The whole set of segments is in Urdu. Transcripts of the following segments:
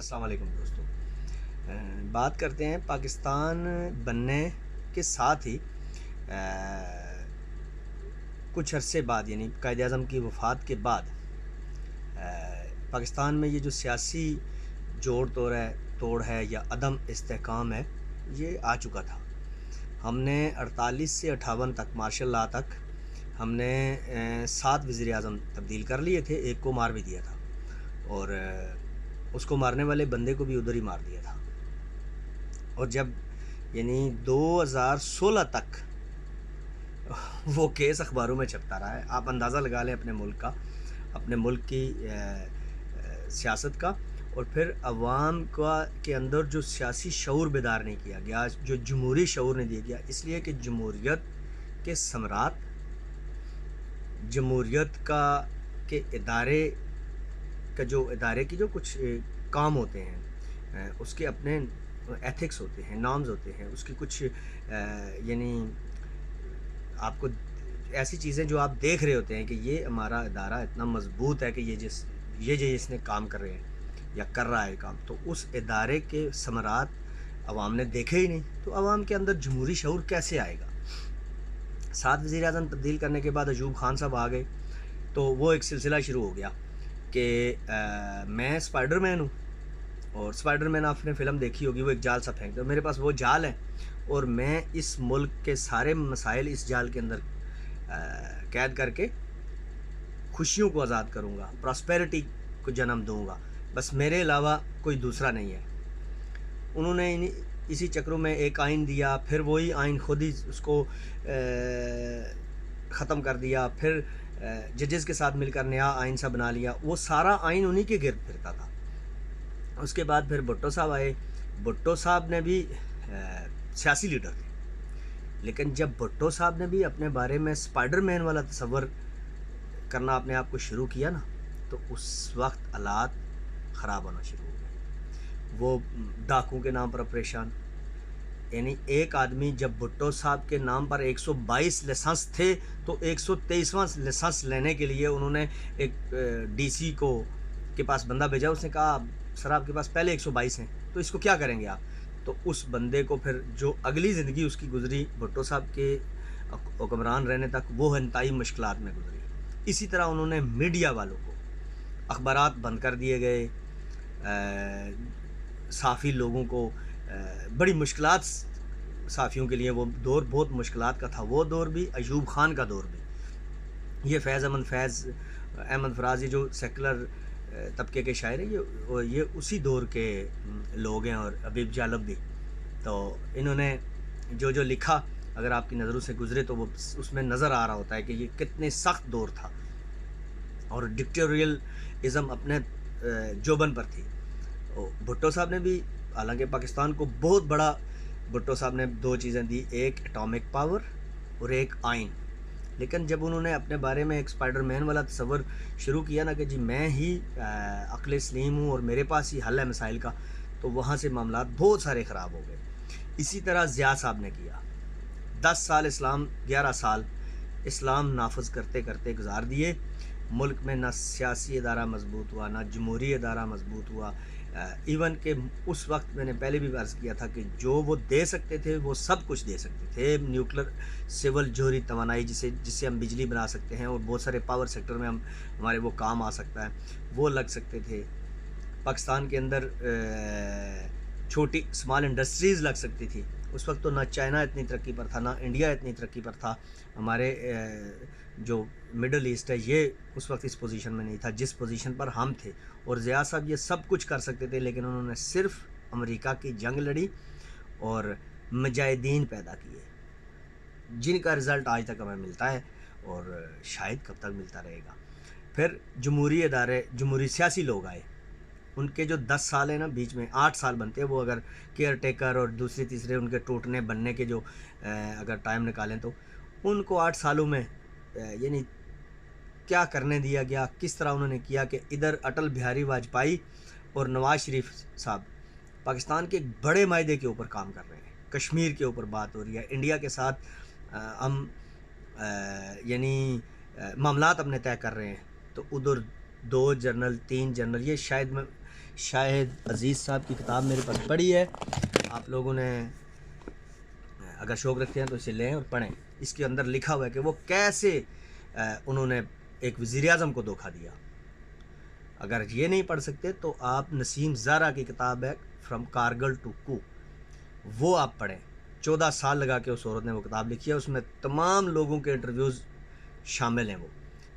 السلام علیکم دوستو، بات کرتے ہیں پاکستان بننے کے ساتھ ہی کچھ عرصے بعد، یعنی قائد اعظم کی وفات کے بعد پاکستان میں یہ جو سیاسی جوڑ توڑ ہے یا عدم استحکام ہے، یہ آ چکا تھا۔ ہم نے 48 سے 58 تک مارشل لاء تک ہم نے 7 وزیر اعظم تبدیل کر لیے تھے، ایک کو مار بھی دیا تھا، اور اس کو مارنے والے بندے کو بھی ادھر ہی مار دیا تھا۔ اور جب یعنی 2016 تک وہ کیس اخباروں میں چھپتا رہا ہے، آپ اندازہ لگا لیں اپنے ملک کا، اپنے ملک کی سیاست کا، اور پھر عوام کے اندر جو سیاسی شعور بیدار نہیں کیا گیا، جو جمہوری شعور نہیں دیا گیا، اس لیے کہ جمہوریت کے ثمرات، جمہوریت کے ادارے کی جو کچھ کام ہوتے ہیں، اس کے اپنے ایتھکس ہوتے ہیں، نارمز ہوتے ہیں، اس کی کچھ یعنی آپ کو ایسی چیزیں جو آپ دیکھ رہے ہوتے ہیں کہ یہ ہمارا ادارہ اتنا مضبوط ہے کہ یہ جس نے کام کر رہے ہیں یا کر رہا ہے کام، تو اس ادارے کے ثمرات عوام نے دیکھے ہی نہیں، تو عوام کے اندر جمہوری شعور کیسے آئے گا؟ 7 وزیر اعظم تبدیل کرنے کے بعد ایوب خان صاحب آ گئے، تو وہ ایک سلسلہ شروع ہو گیا کہ میں اسپائڈر مین ہوں، اور اسپائڈر مین آپ نے فلم دیکھی ہوگی، وہ ایک جال سا پھینکتا ہے، میرے پاس وہ جال ہے، اور میں اس ملک کے سارے مسائل اس جال کے اندر قید کر کے خوشیوں کو آزاد کروں گا، پراسپیرٹی کو جنم دوں گا، بس میرے علاوہ کوئی دوسرا نہیں ہے۔ انہوں نے اسی چکروں میں ایک آئین دیا، پھر وہی آئین خود ہی اس کو ختم کر دیا، پھر ججز کے ساتھ مل کر نیا آئین سا بنا لیا، وہ سارا آئین انہی کے گرد پھرتا تھا۔ اس کے بعد پھر بھٹو صاحب آئے، بھٹو صاحب نے بھی سیاسی لیڈر تھے، لیکن جب بھٹو صاحب نے بھی اپنے بارے میں اسپائڈر مین والا تصور کرنا اپنے آپ کو شروع کیا نا، تو اس وقت حالات خراب ہونا شروع ہو گئے۔ وہ ڈاکوں کے نام پر آپریشن، یعنی ایک آدمی جب بھٹو صاحب کے نام پر 122 لائسنس تھے، تو 123واں لائسنس لینے کے لیے انہوں نے ایک ڈی سی کے پاس بندہ بھیجا، اس نے کہا سر آپ کے پاس پہلے 122 ہیں، تو اس کو کیا کریں گے آپ؟ تو اس بندے کو پھر جو اگلی زندگی اس کی گزری بھٹو صاحب کے حکمران رہنے تک، وہ انتہائی مشکلات میں گزری۔ اسی طرح انہوں نے میڈیا والوں کو، اخبارات بند کر دیے گئے، صحافی لوگوں کو بڑی مشکلات، صحافیوں کے لیے وہ دور بہت مشکلات کا تھا، وہ دور بھی، ایوب خان کا دور بھی۔ یہ فیض احمد فراز جو سیکولر طبقے کے شاعر ہیں، یہ اسی دور کے لوگ ہیں، اور حبیب جالب بھی۔ تو انہوں نے جو لکھا، اگر آپ کی نظروں سے گزرے تو وہ اس میں نظر آ رہا ہوتا ہے کہ یہ کتنے سخت دور تھا، اور ڈکٹیٹوریلزم اپنے جوبن پر تھی۔ بھٹو صاحب نے بھی، حالانکہ پاکستان کو بہت بڑا، بھٹو صاحب نے 2 چیزیں دی، ایک اٹامک پاور اور ایک آئین، لیکن جب انہوں نے اپنے بارے میں ایک اسپائڈر مین والا تصور شروع کیا نا کہ جی میں ہی عقل سلیم ہوں اور میرے پاس ہی حل ہے مسائل کا، تو وہاں سے معاملات بہت سارے خراب ہو گئے۔ اسی طرح ضیاء صاحب نے کیا، 10 سال اسلام، 11 سال اسلام نافذ کرتے کرتے گزار دیے، ملک میں نہ سیاسی ادارہ مضبوط ہوا، نہ جمہوری ادارہ مضبوط ہوا، ایون کہ اس وقت میں نے پہلے بھی عرض کیا تھا کہ جو وہ دے سکتے تھے وہ سب کچھ دے سکتے تھے، نیوکلر سول جوہری توانائی جس سے ہم بجلی بنا سکتے ہیں، اور بہت سارے پاور سیکٹر میں ہمارے وہ کام آ سکتا ہے، وہ لگ سکتے تھے۔ پاکستان کے اندر چھوٹی اسمال انڈسٹریز لگ سکتی تھی، اس وقت تو نہ چائنا اتنی ترقی پر تھا، نہ انڈیا اتنی ترقی پر تھا، ہمارے جو مڈل ایسٹ ہے یہ اس وقت اس پوزیشن میں نہیں تھا جس پوزیشن پر ہم تھے، اور ضیاء صاحب یہ سب کچھ کر سکتے تھے، لیکن انہوں نے صرف امریکہ کی جنگ لڑی اور مجاہدین پیدا کیے، جن کا رزلٹ آج تک ہمیں ملتا ہے اور شاید کب تک ملتا رہے گا۔ پھر جمہوری ادارے، جمہوری سیاسی لوگ آئے، ان کے جو 10 سال ہیں نا، بیچ میں 8 سال بنتے ہیں، وہ اگر کیئر ٹیکر اور دوسرے تیسرے ان کے ٹوٹنے بننے کے جو اگر ٹائم نکالیں تو ان کو 8 سالوں میں یعنی کیا کرنے دیا گیا، کس طرح انہوں نے کیا کہ ادھر اٹل بہاری واجپئی اور نواز شریف صاحب پاکستان کے بڑے معاہدے کے اوپر کام کر رہے ہیں، کشمیر کے اوپر بات ہو رہی ہے، انڈیا کے ساتھ ہم یعنی معاملات اپنے طے کر رہے ہیں، تو ادھر 2 جنرل 3 جنرل، یہ شاہد عزیز صاحب کی کتاب میرے پاس پڑھی ہے. آپ لوگوں نے اگر شوق رکھتے ہیں تو اسے لیں اور پڑھیں. اس کے اندر لکھا ہوا ہے کہ وہ کیسے انہوں نے ایک وزیر اعظم کو دھوکہ دیا. اگر یہ نہیں پڑھ سکتے تو آپ نسیم زارا کی کتاب ہے فرام کارگل ٹو کو، وہ آپ پڑھیں. 14 سال لگا کے اس عورت نے وہ کتاب لکھی ہے. اس میں تمام لوگوں کے انٹرویوز شامل ہیں.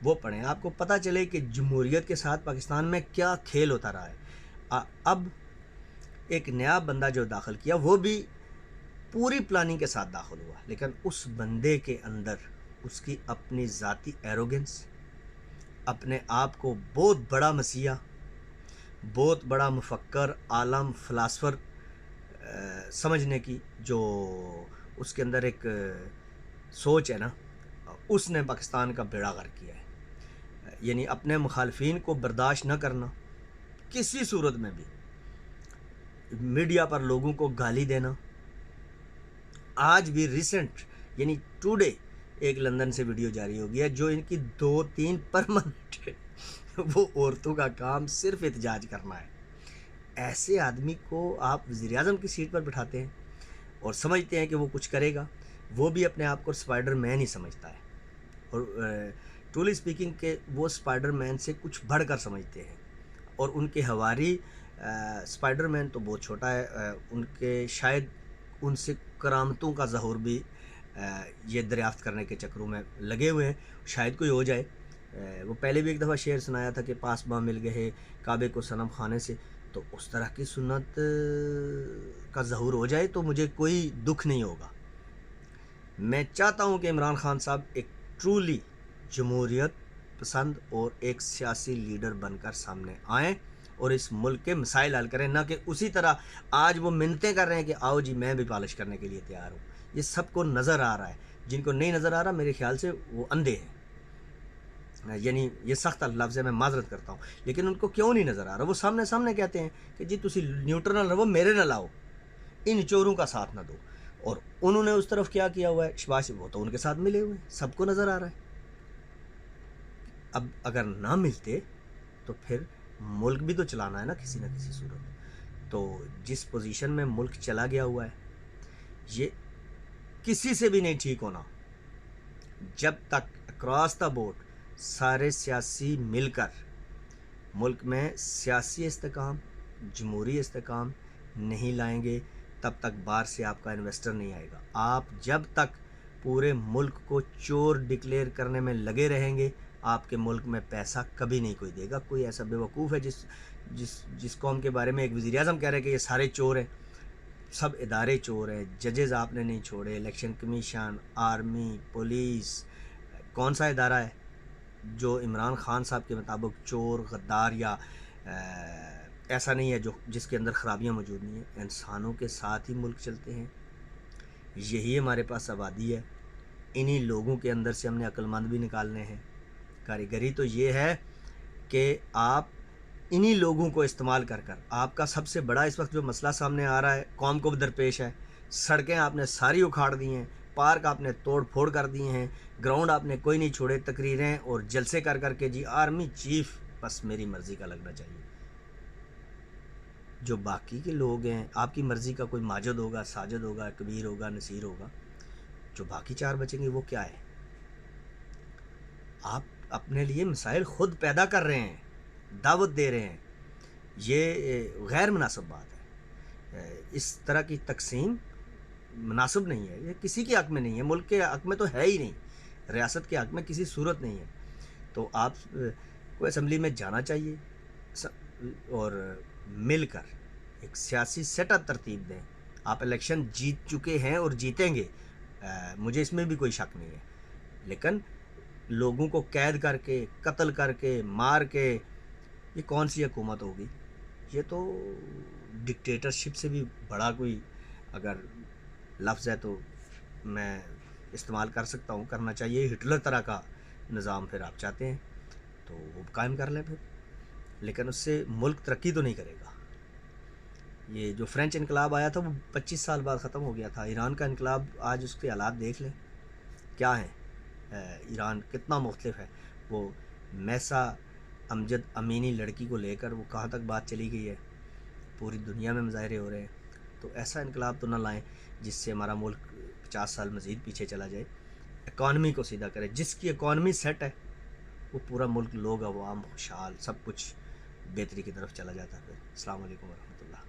وہ پڑھیں. آپ کو پتہ چلے کہ جمہوریت کے ساتھ پاکستان میں کیا کھیل ہوتا رہا ہے. اب ایک نیا بندہ جو داخل کیا وہ بھی پوری پلاننگ کے ساتھ داخل ہوا، لیکن اس بندے کے اندر اس کی اپنی ذاتی ایروگنس، اپنے آپ کو بہت بڑا مسیحا، بہت بڑا مفکر، عالم، فلاسفر سمجھنے کی جو اس کے اندر ایک سوچ ہے نا، اس نے پاکستان کا بیڑا غرق کیا ہے. یعنی اپنے مخالفین کو برداشت نہ کرنا کسی صورت میں بھی، میڈیا پر لوگوں کو گالی دینا. آج بھی ریسنٹ یعنی ٹوڈے ایک لندن سے ویڈیو جاری ہو گیا جو ان کی 2-3 پرماننٹ ہے. وہ عورتوں کا کام صرف احتجاج کرنا ہے. ایسے آدمی کو آپ وزیر اعظم کی سیٹ پر بٹھاتے ہیں اور سمجھتے ہیں کہ وہ کچھ کرے گا. وہ بھی اپنے آپ کو اسپائڈر مین ہی سمجھتا ہے، اور ٹرولی اسپیکنگ کہ وہ اسپائڈر مین سے کچھ بڑھ کر سمجھتے ہیں. اور ان کے ہواری اسپائڈر مین تو بہت چھوٹا ہے. ان کے شاید ان سے کرامتوں کا ظہور بھی یہ دریافت کرنے کے چکروں میں لگے ہوئے ہیں. شاید کوئی ہو جائے. وہ پہلے بھی ایک دفعہ شعر سنایا تھا کہ پاس باں مل گئے کعبے کو صنم خانے سے. تو اس طرح کی سنت کا ظہور ہو جائے تو مجھے کوئی دکھ نہیں ہوگا. میں چاہتا ہوں کہ عمران خان صاحب ایک ٹرولی جمہوریت پسند اور ایک سیاسی لیڈر بن کر سامنے آئیں اور اس ملک کے مسائل حل کریں، نہ کہ اسی طرح آج وہ منتیں کر رہے ہیں کہ آؤ جی میں بھی پالش کرنے کے لیے تیار ہوں. یہ سب کو نظر آ رہا ہے. جن کو نہیں نظر آ رہا میرے خیال سے وہ اندھے ہیں. یعنی یہ سخت لفظ ہے، میں معذرت کرتا ہوں، لیکن ان کو کیوں نہیں نظر آ رہا؟ وہ سامنے کہتے ہیں کہ جی تسی نیوٹرل رہو، میرے نہ لاؤ، ان چوروں کا ساتھ نہ دو. اور انہوں نے اس طرف کیا ہوا ہے؟ شباش وہ تو ان کے ساتھ ملے ہوئے ہیں، سب کو نظر آ رہا ہے. اب اگر نہ ملتے تو پھر ملک بھی تو چلانا ہے نا کسی نہ کسی صورت. تو جس پوزیشن میں ملک چلا گیا ہوا ہے یہ کسی سے بھی نہیں ٹھیک ہونا جب تک اکراس دا بورڈ سارے سیاسی مل کر ملک میں سیاسی استحکام، جمہوری استحکام نہیں لائیں گے. تب تک باہر سے آپ کا انویسٹر نہیں آئے گا. آپ جب تک پورے ملک کو چور ڈکلیئر کرنے میں لگے رہیں گے آپ کے ملک میں پیسہ کبھی نہیں کوئی دے گا. کوئی ایسا بے وقوف ہے جس قوم کے بارے میں ایک وزیر اعظم کہہ رہے ہیں کہ یہ سارے چور ہیں، سب ادارے چور ہیں. ججز آپ نے نہیں چھوڑے، الیکشن کمیشن، آرمی، پولیس، کون سا ادارہ ہے جو عمران خان صاحب کے مطابق چور، غدار یا ایسا نہیں ہے جس کے اندر خرابیاں موجود نہیں ہیں. انسانوں کے ساتھ ہی ملک چلتے ہیں. یہی ہمارے پاس آبادی ہے. انہی لوگوں کے اندر سے ہم نے عقل مند بھی نکالنے ہیں. کاریگری تو یہ ہے کہ آپ انہی لوگوں کو استعمال کر آپ کا سب سے بڑا اس وقت جو مسئلہ سامنے آ رہا ہے قوم کو درپیش ہے. سڑکیں آپ نے ساری اکھاڑ دی ہیں، پارک آپ نے توڑ پھوڑ کر دیے ہیں، گراؤنڈ آپ نے کوئی نہیں چھوڑے. تقریریں اور جلسے کر کے جی آرمی چیف بس میری مرضی کا لگنا چاہیے. جو باقی کے لوگ ہیں آپ کی مرضی کا، کوئی ماجد ہوگا، ساجد ہوگا، کبیر ہوگا، نصیر ہوگا، جو باقی 4 بچیں گے وہ کیا ہے؟ آپ اپنے لیے مسائل خود پیدا کر رہے ہیں، دعوت دے رہے ہیں. یہ غیر مناسب بات ہے. اس طرح کی تقسیم مناسب نہیں ہے. یہ کسی کے حق میں نہیں ہے، ملک کے حق میں تو ہے ہی نہیں، ریاست کے حق میں کسی صورت نہیں ہے. تو آپ کو اسمبلی میں جانا چاہیے اور مل کر ایک سیاسی سیٹ اپ ترتیب دیں. آپ الیکشن جیت چکے ہیں اور جیتیں گے، مجھے اس میں بھی کوئی شک نہیں ہے، لیکن لوگوں کو قید کر کے، قتل کر کے، مار کے یہ کون سی حکومت ہوگی؟ یہ تو ڈکٹیٹرشپ سے بھی بڑا کوئی اگر لفظ ہے تو میں استعمال کر سکتا ہوں، کرنا چاہیے. ہٹلر طرح کا نظام پھر آپ چاہتے ہیں تو وہ قائم کر لیں پھر، لیکن اس سے ملک ترقی تو نہیں کرے گا. یہ جو فرینچ انقلاب آیا تھا وہ 25 سال بعد ختم ہو گیا تھا. ایران کا انقلاب آج اس کے حالات دیکھ لیں کیا ہیں. ایران کتنا مختلف ہے. وہ میسا امجد امینی لڑکی کو لے کر وہ کہاں تک بات چلی گئی ہے. پوری دنیا میں مظاہرے ہو رہے ہیں. تو ایسا انقلاب تو نہ لائیں جس سے ہمارا ملک 50 سال مزید پیچھے چلا جائے. اکانومی کو سیدھا کرے. جس کی اکانومی سیٹ ہے وہ پورا ملک، لوگ، عوام خوشحال، سب کچھ بہتری کی طرف چلا جاتا ہے. السلام علیکم ورحمۃ اللہ.